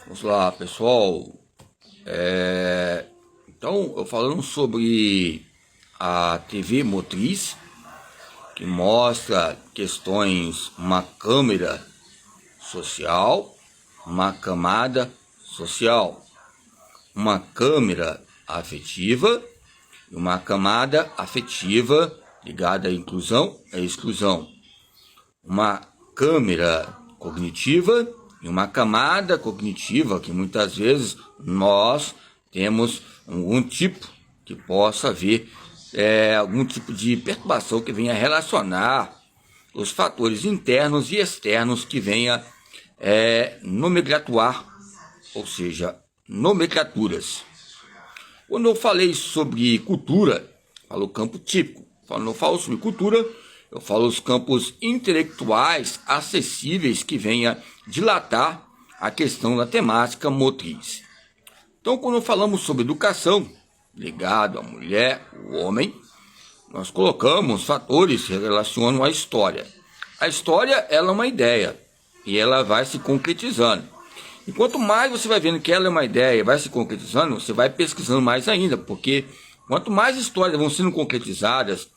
Vamos lá, pessoal. Então, eu falando sobre a TV motriz, que mostra questões, uma câmera social, uma camada social, uma câmera afetiva e uma camada afetiva ligada à inclusão e exclusão, uma câmera cognitiva e uma camada cognitiva que muitas vezes nós temos algum tipo que possa haver algum tipo de perturbação que venha relacionar os fatores internos e externos que venha nomenclaturar, ou seja, nomenclaturas. Quando eu falei sobre cultura, falo o campo típico. Quando eu falo sobre cultura, eu falo os campos intelectuais acessíveis que venha dilatar a questão da temática motriz. Então, quando falamos sobre educação, ligado à mulher, o homem, nós colocamos fatores que relacionam à história. A história, ela é uma ideia e ela vai se concretizando. E quanto mais você vai vendo que ela é uma ideia e vai se concretizando, você vai pesquisando mais ainda, porque quanto mais histórias vão sendo concretizadas,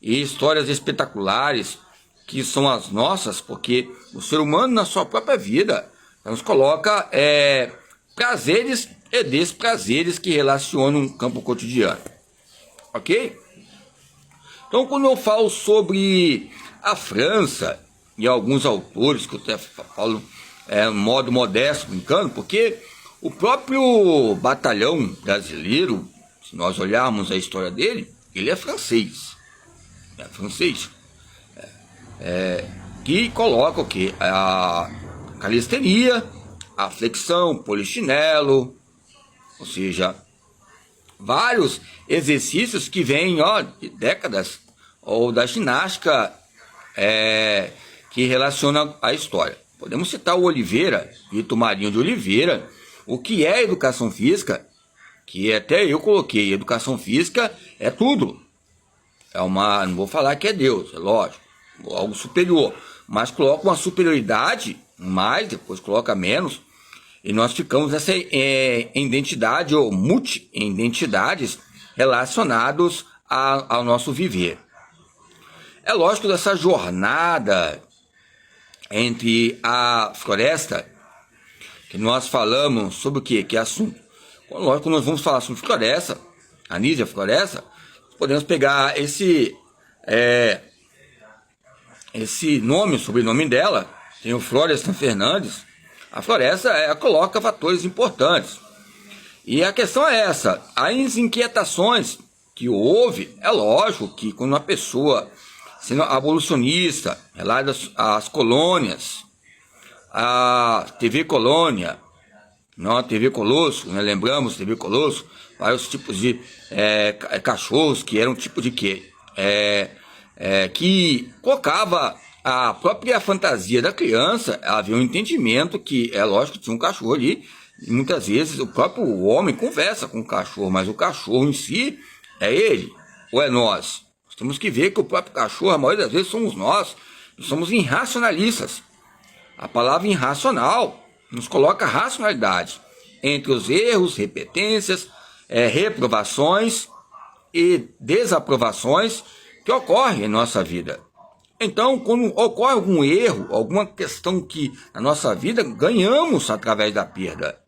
e histórias espetaculares, que são as nossas, porque o ser humano na sua própria vida nos coloca prazeres e desprazeres que relacionam o campo cotidiano. Ok? Então, quando eu falo sobre a França e alguns autores, que eu até falo modo modesto, brincando, porque o próprio batalhão brasileiro, se nós olharmos a história dele, ele é francês. Que coloca o que? A calistenia, a flexão, polichinelo, ou seja, vários exercícios que vêm de décadas, ou da ginástica que relaciona a história. Podemos citar o Oliveira, Vitor Marinho de Oliveira, o que é educação física, que até eu coloquei, educação física é tudo. Não vou falar que é Deus, é lógico, algo superior, mas coloca uma superioridade, mais, depois coloca menos, e nós ficamos nessa identidade ou multi-identidades relacionados ao nosso viver. É lógico dessa jornada entre a floresta, que nós falamos sobre o quê? Que é assunto. Lógico, nós vamos falar sobre floresta, Anísia Floresta, podemos pegar esse nome, o sobrenome dela, tem o Florestan Fernandes. A floresta coloca fatores importantes. E a questão é essa, as inquietações que houve, é lógico que quando uma pessoa, sendo abolicionista, relata as colônias, a TV Colônia, não a TV Colosso, né? Lembramos, TV Colosso, vários tipos de cachorros que eram tipo de quê? Que colocava a própria fantasia da criança, havia um entendimento que, é lógico que tinha um cachorro ali, e muitas vezes o próprio homem conversa com o cachorro, mas o cachorro em si é ele, ou é nós? Nós temos que ver que o próprio cachorro, a maioria das vezes, somos nós somos irracionalistas. A palavra irracional nos coloca racionalidade entre os erros, repetências, reprovações e desaprovações que ocorrem em nossa vida. Então, quando ocorre algum erro, alguma questão que na nossa vida ganhamos através da perda.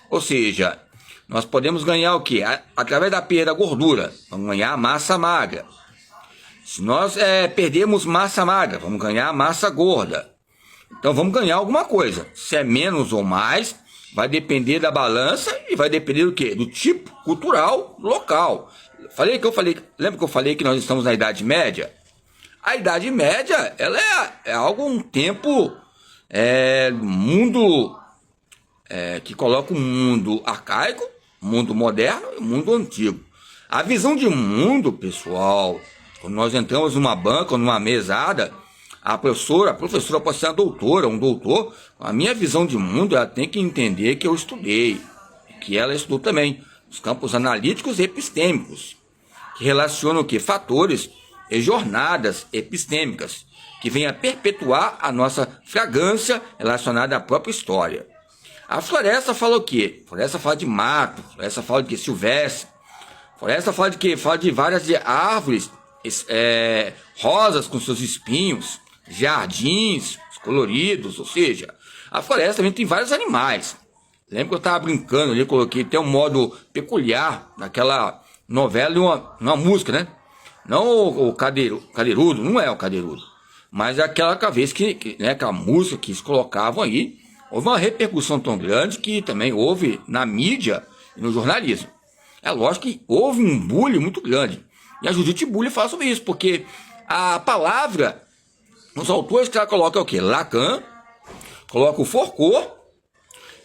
Ou seja, nós podemos ganhar o quê? Através da perda da gordura, vamos ganhar massa magra. Se nós perdermos massa magra, vamos ganhar massa gorda. Então vamos ganhar alguma coisa. Se é menos ou mais, vai depender da balança e vai depender do quê? Do tipo cultural local. Lembra que eu falei que nós estamos na Idade Média? A Idade Média, ela é algum tempo mundo que coloca o mundo arcaico, mundo moderno e mundo antigo. A visão de mundo, pessoal, quando nós entramos numa banca ou numa mesada, a professora pode ser uma doutora, um doutor, a minha visão de mundo, ela tem que entender que eu estudei, que ela estudou também, os campos analíticos e epistêmicos, que relacionam o quê? Fatores e jornadas epistêmicas, que vêm a perpetuar a nossa fragrância relacionada à própria história. A floresta fala o quê? Floresta fala de mato, floresta fala de quê? Silvestre. Floresta fala de quê? Fala de várias árvores rosas com seus espinhos, jardins coloridos, ou seja, a floresta também tem vários animais. Lembra que eu estava brincando ali, coloquei até um modo peculiar naquela novela, uma música, né? Não o cadeirudo, não é o cadeirudo, mas aquela vez né, aquela música que eles colocavam aí, houve uma repercussão tão grande que também houve na mídia e no jornalismo. É lógico que houve um bullying muito grande. E a Judith Butler fala sobre isso, porque a palavra, os autores que ela coloca é o quê? Lacan, coloca o Foucault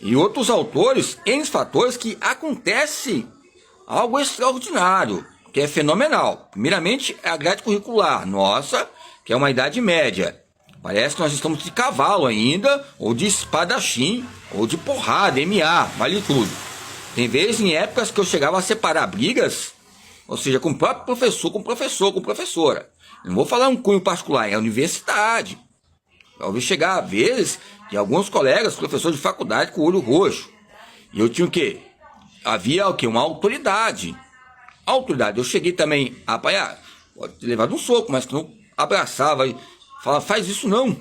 e outros autores, N fatores que acontece algo extraordinário, que é fenomenal. Primeiramente, é a grade curricular nossa, que é uma idade média. Parece que nós estamos de cavalo ainda, ou de espadachim, ou de porrada, MA, vale tudo. Tem vezes em épocas que eu chegava a separar brigas, ou seja, com o próprio professor, com professora. Não vou falar um cunho particular, é a universidade. Eu ouvi chegar, às vezes, de alguns colegas, professores de faculdade, com o olho roxo. E eu tinha o quê? Havia o quê? Uma autoridade. Autoridade. Eu cheguei também a apanhar, pode ter levado um soco, mas que não abraçava e falava, faz isso não.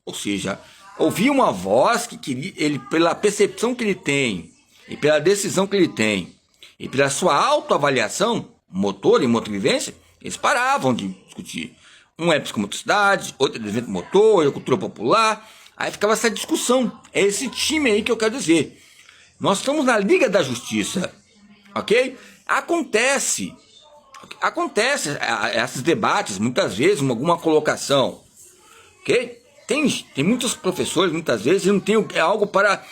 Ou seja, ouvi uma voz que queria, ele, pela percepção que ele tem, e pela decisão que ele tem, e pela sua autoavaliação, motor e motovivência, eles paravam de discutir. Um é psicomotricidade, outro é desenvolvimento motor, é cultura popular. Aí ficava essa discussão. É esse time aí que eu quero dizer. Nós estamos na Liga da Justiça, ok? Acontece esses debates, muitas vezes, alguma colocação, ok? Tem muitos professores, muitas vezes, não tem algo para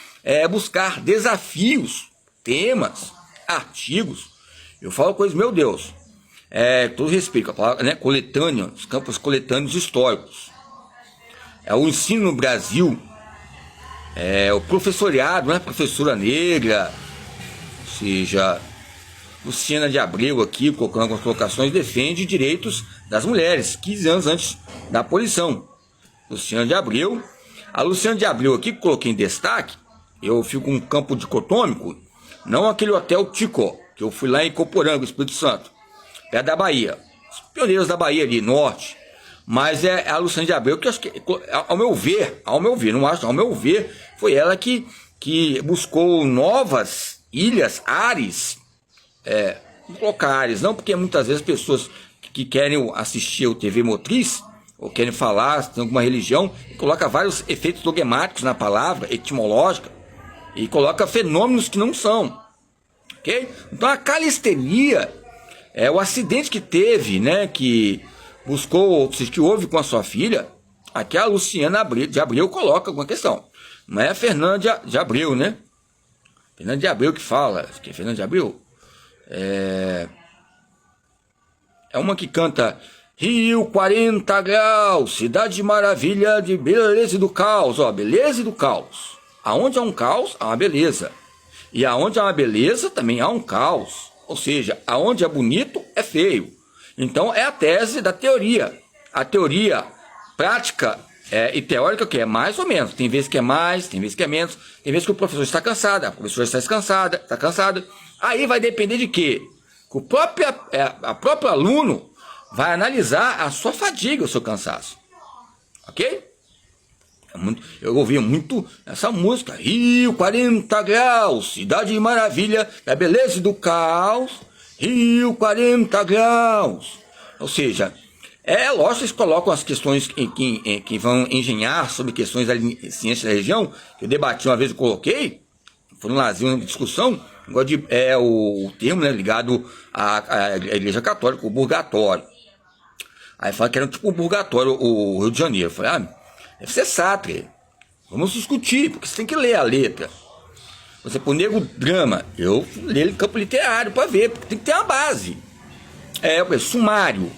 buscar desafios, temas, artigos. Eu falo coisas, meu Deus, todo respeito, a palavra, né, coletânea, os campos coletâneos históricos. O ensino no Brasil, o professoriado, né, professora negra, ou seja, Luciana de Abreu aqui, colocando algumas colocações, defende direitos das mulheres, 15 anos antes da abolição. Luciana de Abreu. A Luciana de Abreu aqui, que coloquei em destaque, eu fico com um campo dicotômico, não aquele hotel Tico, que eu fui lá em Coporanga, Espírito Santo, perto da Bahia, os pioneiros da Bahia ali, norte, mas é a Luciana de Abreu, que acho que, ao meu ver, não acho, ao meu ver, foi ela que buscou novas ilhas, ares, vou colocar ares, não porque muitas vezes pessoas que querem assistir o TV Motriz, ou querem falar, tem alguma religião, coloca vários efeitos dogmáticos na palavra, etimológica, e coloca fenômenos que não são, ok? Então a calistenia, o acidente que teve, né, que buscou, ou seja, que houve com a sua filha, aqui a Luciana de Abreu coloca alguma questão, não é a Fernanda de Abreu, né? Fernanda de Abreu que fala, que é Fernanda de Abreu, é uma que canta Rio 40 graus, cidade maravilha de beleza e do caos, ó, beleza e do caos. Aonde há um caos, há uma beleza. E aonde há uma beleza, também há um caos. Ou seja, aonde é bonito, é feio. Então é a tese da teoria. A teoria prática e teórica que é mais ou menos. Tem vezes que é mais, tem vezes que é menos. Tem vezes que o professor está cansado, a professora está cansada. Aí vai depender de quê? Que o próprio aluno vai analisar a sua fadiga, o seu cansaço. Ok? Eu ouvia muito essa música. Rio 40 graus, cidade maravilha da beleza e do caos. Rio 40 graus. Ou seja, lógico que eles colocam as questões que vão engenhar sobre questões da ciência da região. Eu debati uma vez, eu coloquei, foi um lazinho de discussão, o termo, né, ligado à Igreja Católica, o purgatório. Aí fala que era tipo um purgatório, o Rio de Janeiro. Eu falei, deve ser Sartre. Vamos discutir, porque você tem que ler a letra. Você põe Negro Drama, eu leio em campo literário para ver, porque tem que ter uma base. Sumário.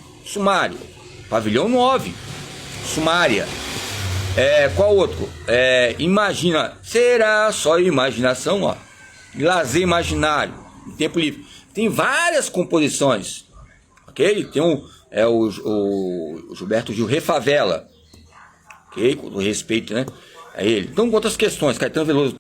Pavilhão 9. Sumária. Qual outro? Imagina. Será só imaginação, ó. Lazer imaginário. Tempo livre. Tem várias composições. Ok? Tem o Gilberto Gil Refavela, ok? Com respeito, né? É ele. Então, outras questões, Caetano Veloso.